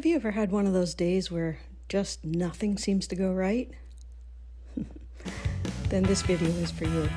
you ever had one of those days where just nothing seems to go right? Then this video is for you.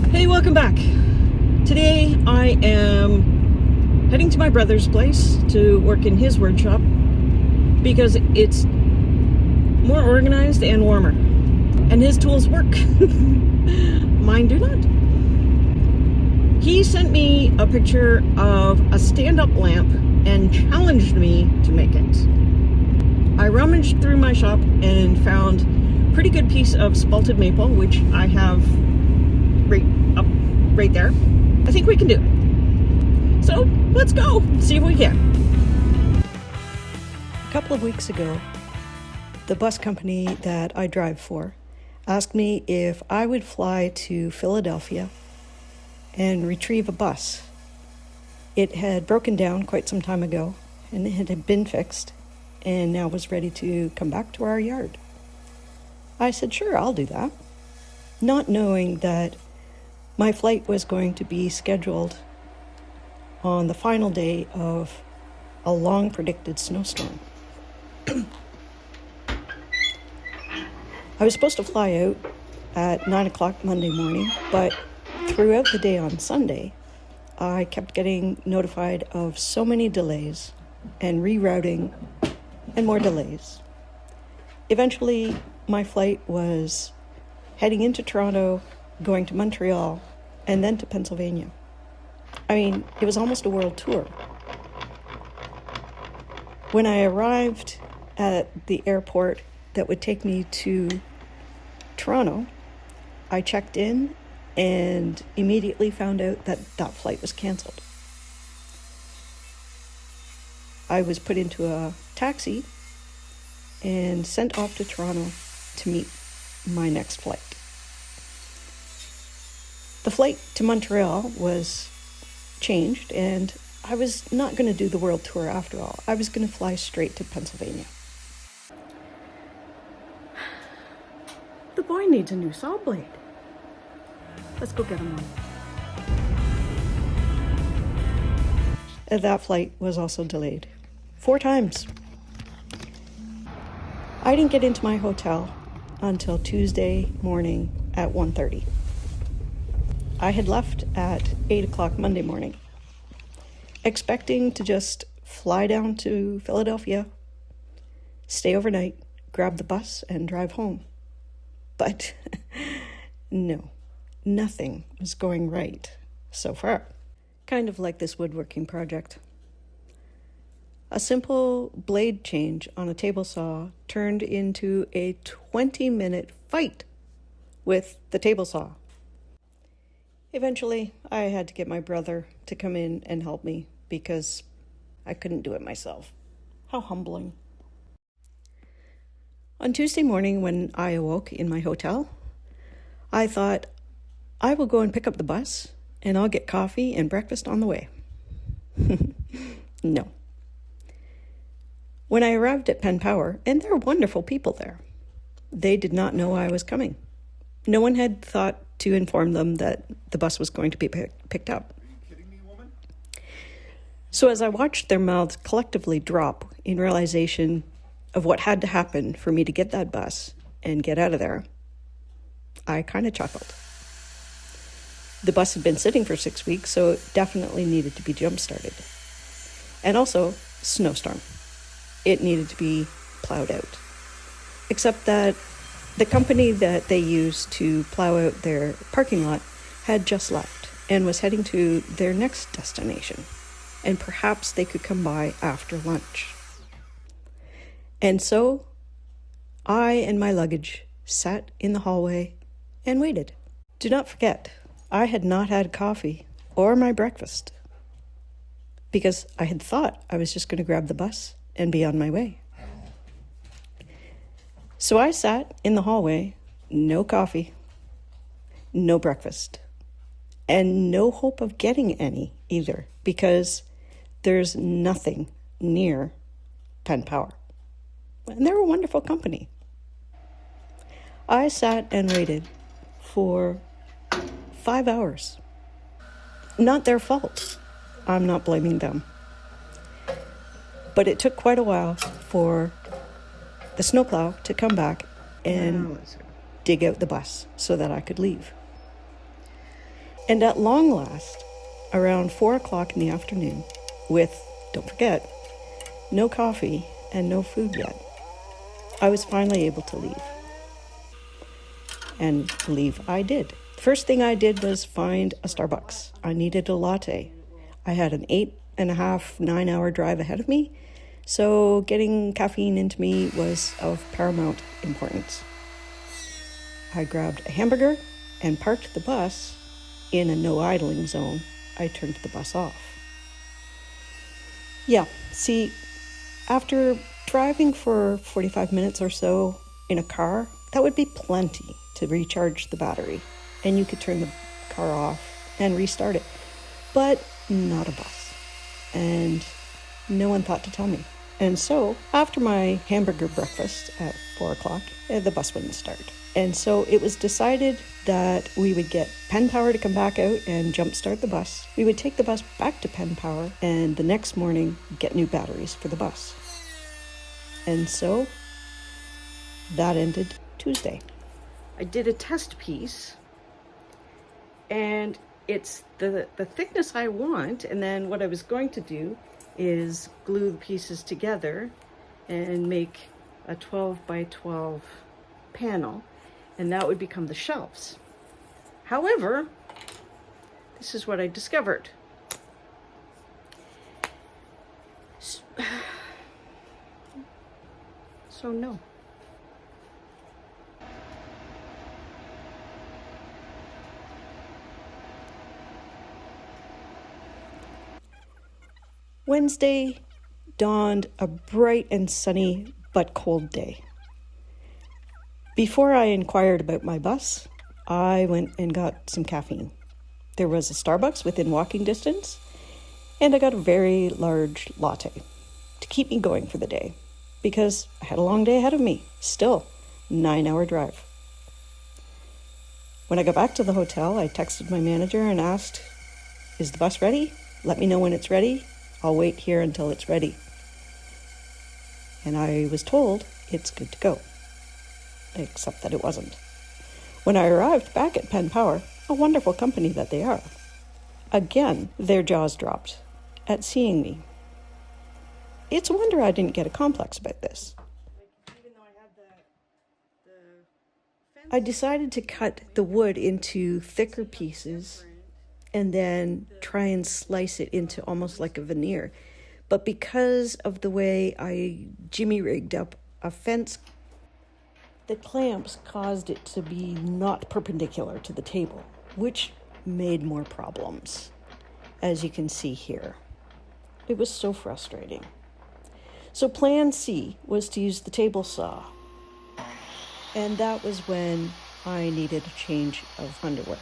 Hey, welcome back. Today I am heading to my brother's place to work in his workshop because it's more organized and warmer. And his tools work. Mine do not. He sent me a picture of a stand-up lamp and challenged me to make it. I rummaged through my shop and found a pretty good piece of spalted maple, which I have right there. I think we can do it. So let's go, see if we can. A couple of weeks ago, the bus company that I drive for asked me if I would fly to Philadelphia and retrieve a bus. It had broken down quite some time ago, and it had been fixed, and now was ready to come back to our yard. I said, sure, I'll do that, not knowing that my flight was going to be scheduled on the final day of a long predicted snowstorm. I was supposed to fly out at 9 o'clock Monday morning, but throughout the day on Sunday, I kept getting notified of so many delays and rerouting and more delays. Eventually, my flight was heading into Toronto, going to Montreal, and then to Pennsylvania. I mean, it was almost a world tour. When I arrived at the airport that would take me to Toronto, I checked in and immediately found out that that flight was canceled. I was put into a taxi and sent off to Toronto to meet my next flight. The flight to Montreal was changed, and I was not going to do the world tour after all. I was going to fly straight to Pennsylvania. The boy needs a new saw blade. Let's go get him one. That flight was also delayed 4 times. I didn't get into my hotel until Tuesday morning at 1:30. I had left at 8 o'clock Monday morning, expecting to just fly down to Philadelphia, stay overnight, grab the bus, and drive home. But no, nothing was going right so far. Kind of like this woodworking project. A simple blade change on a table saw turned into a 20-minute fight with the table saw. Eventually, I had to get my brother to come in and help me because I couldn't do it myself. How humbling. On Tuesday morning when I awoke in my hotel, I thought, I will go and pick up the bus and I'll get coffee and breakfast on the way. No. When I arrived at Penn Power, and there are wonderful people there, they did not know I was coming. No one had thought to inform them that the bus was going to be picked up. Are you kidding me, woman? So as I watched their mouths collectively drop in realization of what had to happen for me to get that bus and get out of there, I kind of chuckled. The bus had been sitting for 6 weeks, so it definitely needed to be jump-started. And also, snowstorm. It needed to be plowed out. Except that the company that they used to plow out their parking lot had just left and was heading to their next destination. And perhaps they could come by after lunch. And so, I and my luggage sat in the hallway and waited. Do not forget, I had not had coffee or my breakfast because I had thought I was just going to grab the bus and be on my way. So I sat in the hallway, no coffee, no breakfast, and no hope of getting any either because there's nothing near Penn Power. And they're a wonderful company. I sat and waited for 5 hours. Not their fault. I'm not blaming them. But it took quite a while for the snowplow to come back and dig out the bus so that I could leave. And at long last, around 4 o'clock in the afternoon, with, don't forget, no coffee and no food yet, I was finally able to leave. And leave I did. The first thing I did was find a Starbucks. I needed a latte. I had an 8.5, 9-hour drive ahead of me, so getting caffeine into me was of paramount importance. I grabbed a hamburger and parked the bus in a no idling zone. I turned the bus off. Yeah, see, after driving for 45 minutes or so in a car, that would be plenty to recharge the battery, and you could turn the car off and restart it. But not a bus, and no one thought to tell me. And so, after my hamburger breakfast at 4 o'clock, the bus wouldn't start. And so it was decided that we would get Penn Power to come back out and jumpstart the bus. We would take the bus back to Penn Power, and the next morning get new batteries for the bus. And so that ended Tuesday. I did a test piece, and it's the thickness I want, and then what I was going to do is glue the pieces together and make a 12 by 12 panel, and that would become the shelves. However, this is what I discovered. So no. Wednesday dawned a bright and sunny but cold day. Before I inquired about my bus, I went and got some caffeine. There was a Starbucks within walking distance, and I got a very large latte to keep me going for the day, because I had a long day ahead of me, still 9-hour drive. When I got back to the hotel, I texted my manager and asked, "Is the bus ready? Let me know when it's ready. I'll wait here until it's ready." And I was told it's good to go, except that it wasn't. When I arrived back at Penn Power, a wonderful company that they are, again, their jaws dropped at seeing me. It's a wonder I didn't get a complex about this. I decided to cut the wood into thicker pieces and then try and slice it into almost like a veneer. But because of the way I jimmy-rigged up a fence, the clamps caused it to be not perpendicular to the table, which made more problems, as you can see here. It was so frustrating. So plan C was to use the table saw, and that was when I needed a change of underwear.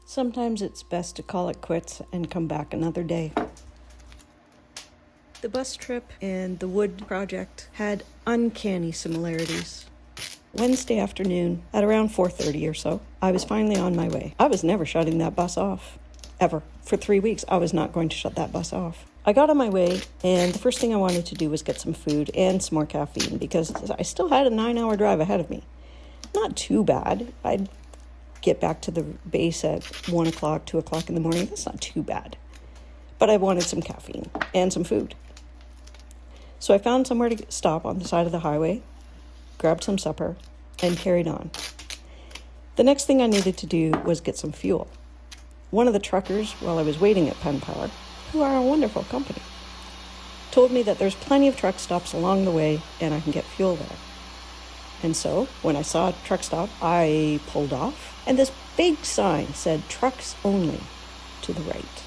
Sometimes it's best to call it quits and come back another day. The bus trip and the wood project had uncanny similarities. Wednesday afternoon, at around 4:30 or so, I was finally on my way. I was never shutting that bus off. Ever. For 3 weeks, I was not going to shut that bus off. I got on my way, and the first thing I wanted to do was get some food and some more caffeine because I still had a 9-hour drive ahead of me. Not too bad. I'd get back to the base at 1 o'clock, 2 o'clock in the morning. That's not too bad. But I wanted some caffeine and some food. So I found somewhere to stop on the side of the highway, grabbed some supper, and carried on. The next thing I needed to do was get some fuel. One of the truckers, while I was waiting at Penn Power, who are a wonderful company, told me that there's plenty of truck stops along the way and I can get fuel there. And so, when I saw a truck stop, I pulled off, and this big sign said trucks only to the right.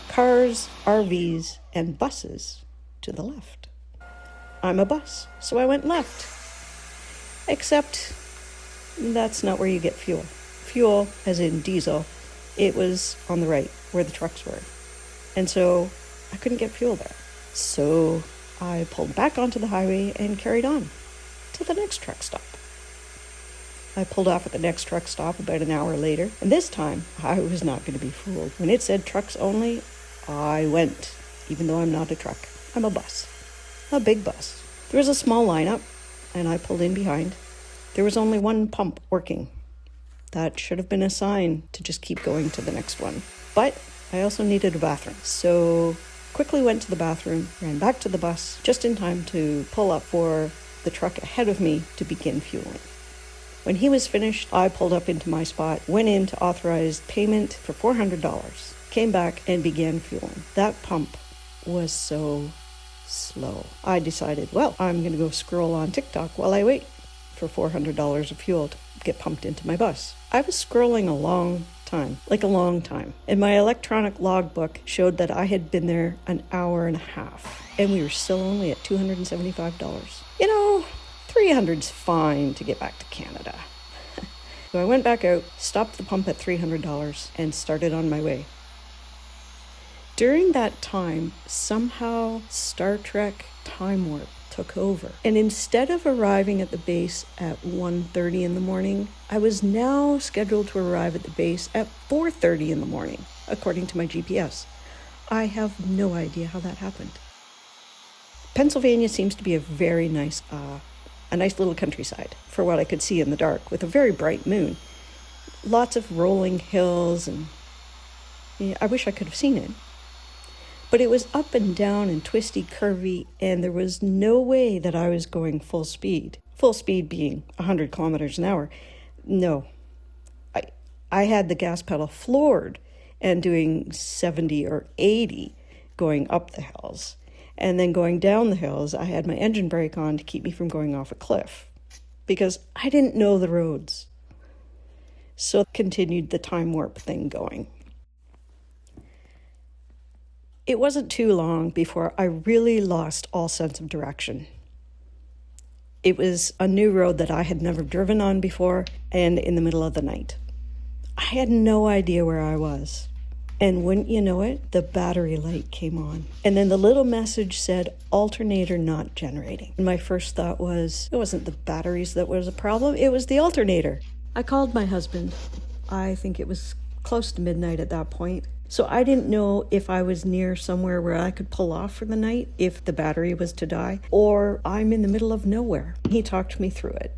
Cars, RVs, and buses to the left. I'm a bus, so I went left. Except that's not where you get fuel. Fuel, as in diesel, it was on the right, where the trucks were. And so I couldn't get fuel there. So I pulled back onto the highway and carried on to the next truck stop. I pulled off at the next truck stop about an hour later, and this time I was not going to be fooled. When it said trucks only, I went, even though I'm not a truck. I'm a bus. A big bus. There was a small lineup, and I pulled in behind. There was only one pump working. That should have been a sign to just keep going to the next one. But I also needed a bathroom, so quickly went to the bathroom, ran back to the bus, just in time to pull up for the truck ahead of me to begin fueling. When he was finished, I pulled up into my spot, went in to authorize payment for $400, came back and began fueling. That pump was so slow. I decided, well, I'm going to go scroll on TikTok while I wait for $400 of fuel to get pumped into my bus. I was scrolling a long time, and my electronic logbook showed that I had been there an hour and a half, and we were still only at $275. You know, $300's fine to get back to Canada. So I went back out, stopped the pump at $300, and started on my way. During that time, somehow Star Trek Time Warp took over. And instead of arriving at the base at 1:30 in the morning, I was now scheduled to arrive at the base at 4:30 in the morning, according to my GPS. I have no idea how that happened. Pennsylvania seems to be a very nice little countryside, for what I could see in the dark, with a very bright moon. Lots of rolling hills, and I wish I could have seen it. But it was up and down and twisty, curvy, and there was no way that I was going full speed. Full speed being 100 kilometers an hour. No. I had the gas pedal floored and doing 70 or 80 going up the hills. And then going down the hills, I had my engine brake on to keep me from going off a cliff because I didn't know the roads. So continued the time warp thing going. It wasn't too long before I really lost all sense of direction. It was a new road that I had never driven on before, and in the middle of the night. I had no idea where I was. And wouldn't you know it, the battery light came on. And then the little message said, alternator not generating. And my first thought was, it wasn't the batteries that was a problem, it was the alternator. I called my husband. I think it was close to midnight at that point. So I didn't know if I was near somewhere where I could pull off for the night if the battery was to die, or I'm in the middle of nowhere. He talked me through it.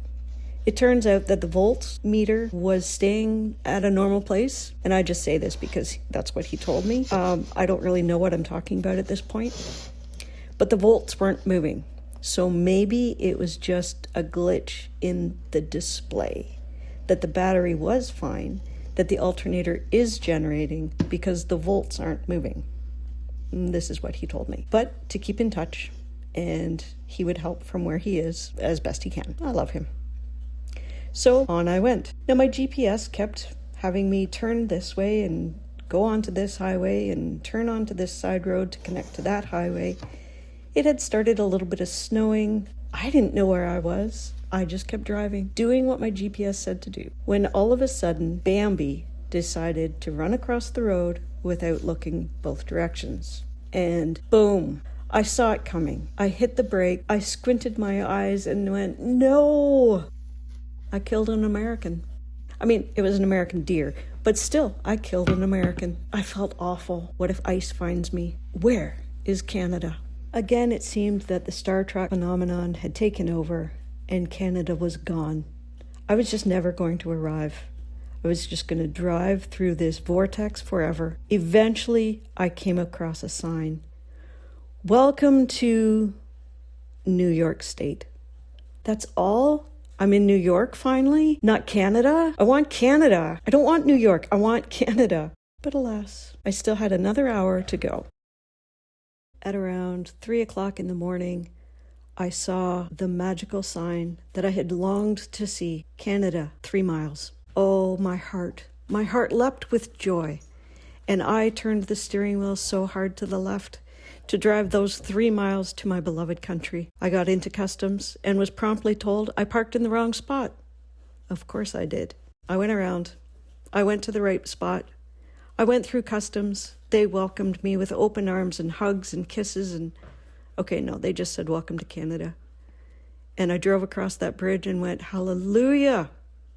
It turns out that the volt meter was staying at a normal place, and I just say this because that's what he told me. I don't really know what I'm talking about at this point, but the volts weren't moving. So maybe it was just a glitch in the display, that the battery was fine, that the alternator is generating because the volts aren't moving. And this is what he told me. But to keep in touch, and he would help from where he is as best he can. I love him. So on I went. Now my GPS kept having me turn this way and go onto this highway and turn onto this side road to connect to that highway. It had started a little bit of snowing. I didn't know where I was. I just kept driving, doing what my GPS said to do. When all of a sudden, Bambi decided to run across the road without looking both directions. And boom, I saw it coming. I hit the brake. I squinted my eyes and went, no! I killed an American. I mean, it was an American deer, but still, I killed an American. I felt awful. What if ice finds me? Where is Canada? Again, it seemed that the Star Trek phenomenon had taken over and Canada was gone. I was just never going to arrive. I was just going to drive through this vortex forever. Eventually, I came across a sign. Welcome to New York State. That's all? I'm in New York finally? Not Canada? I want Canada. I don't want New York. I want Canada. But alas, I still had another hour to go. At around 3 o'clock in the morning, I saw the magical sign that I had longed to see. Canada, 3 miles. Oh, my heart leapt with joy. And I turned the steering wheel so hard to the left to drive those 3 miles to my beloved country. I got into customs and was promptly told I parked in the wrong spot. Of course I did. I went around. I went to the right spot. I went through customs. They welcomed me with open arms and hugs and kisses and... Okay, no, they just said, welcome to Canada. And I drove across that bridge and went, hallelujah,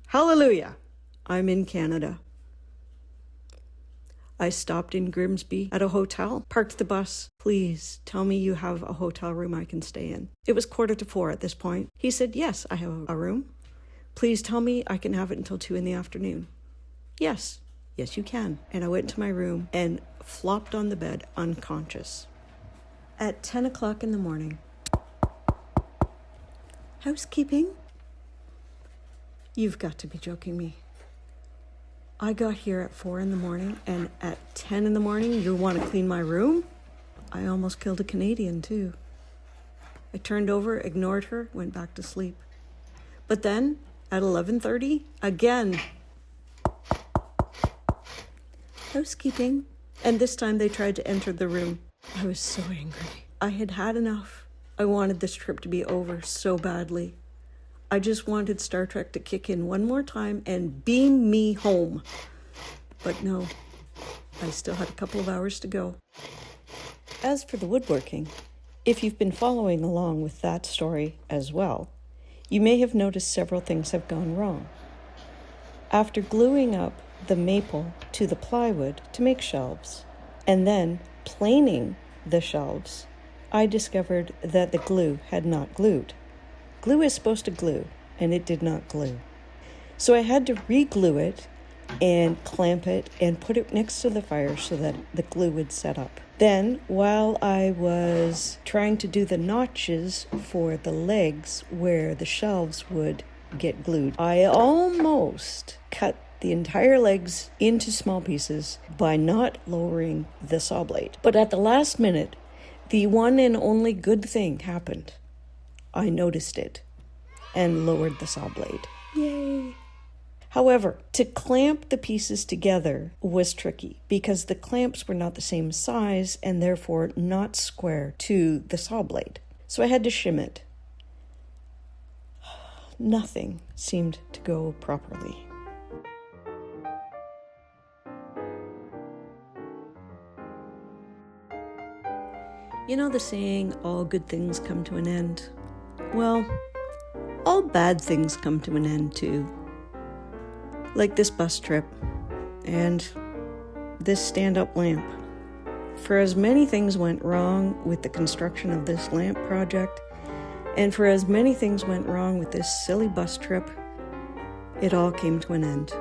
hallelujah, I'm in Canada. I stopped in Grimsby at a hotel, parked the bus. Please tell me you have a hotel room I can stay in. It was 3:45 at this point. He said, yes, I have a room. Please tell me I can have it until 2 p.m. Yes, you can. And I went to my room and flopped on the bed unconscious. At 10 o'clock in the morning. Housekeeping? You've got to be joking me. I got here at 4 a.m. and at 10 a.m. you want to clean my room? I almost killed a Canadian too. I turned over, ignored her, went back to sleep. But then at 11:30, again. Housekeeping. And this time they tried to enter the room. I was so angry. I had had enough. I wanted this trip to be over so badly. I just wanted Star Trek to kick in one more time and beam me home. But no, I still had a couple of hours to go. As for the woodworking, if you've been following along with that story as well, you may have noticed several things have gone wrong. After gluing up the maple to the plywood to make shelves, and then planing the shelves, I discovered that the glue had not glued. Glue is supposed to glue, and it did not glue. So I had to re-glue it and clamp it and put it next to the fire so that the glue would set up. Then, while I was trying to do the notches for the legs where the shelves would get glued, I almost cut the entire legs into small pieces by not lowering the saw blade. But at the last minute, the one and only good thing happened. I noticed it and lowered the saw blade. Yay! However, to clamp the pieces together was tricky because the clamps were not the same size and therefore not square to the saw blade. So I had to shim it. Nothing seemed to go properly. You know the saying, all good things come to an end? Well, all bad things come to an end too. Like this bus trip and this stand-up lamp. For as many things went wrong with the construction of this lamp project, and for as many things went wrong with this silly bus trip, it all came to an end.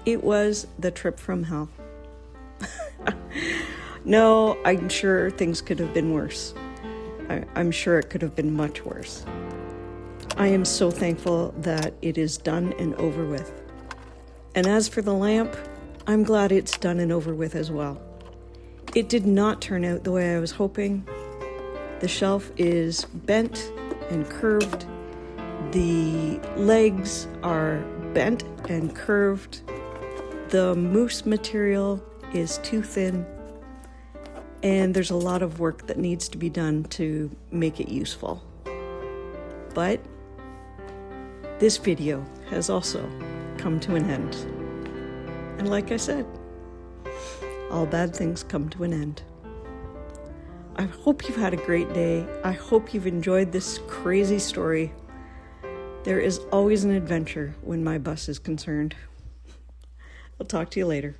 It was the trip from hell. No, I'm sure things could have been worse. I'm sure it could have been much worse. I am so thankful that it is done and over with. And as for the lamp, I'm glad it's done and over with as well. It did not turn out the way I was hoping. The shelf is bent and curved. The legs are bent and curved. The mousse material is too thin. And there's a lot of work that needs to be done to make it useful. But this video has also come to an end. And like I said, all bad things come to an end. I hope you've had a great day. I hope you've enjoyed this crazy story. There is always an adventure when my bus is concerned. I'll talk to you later.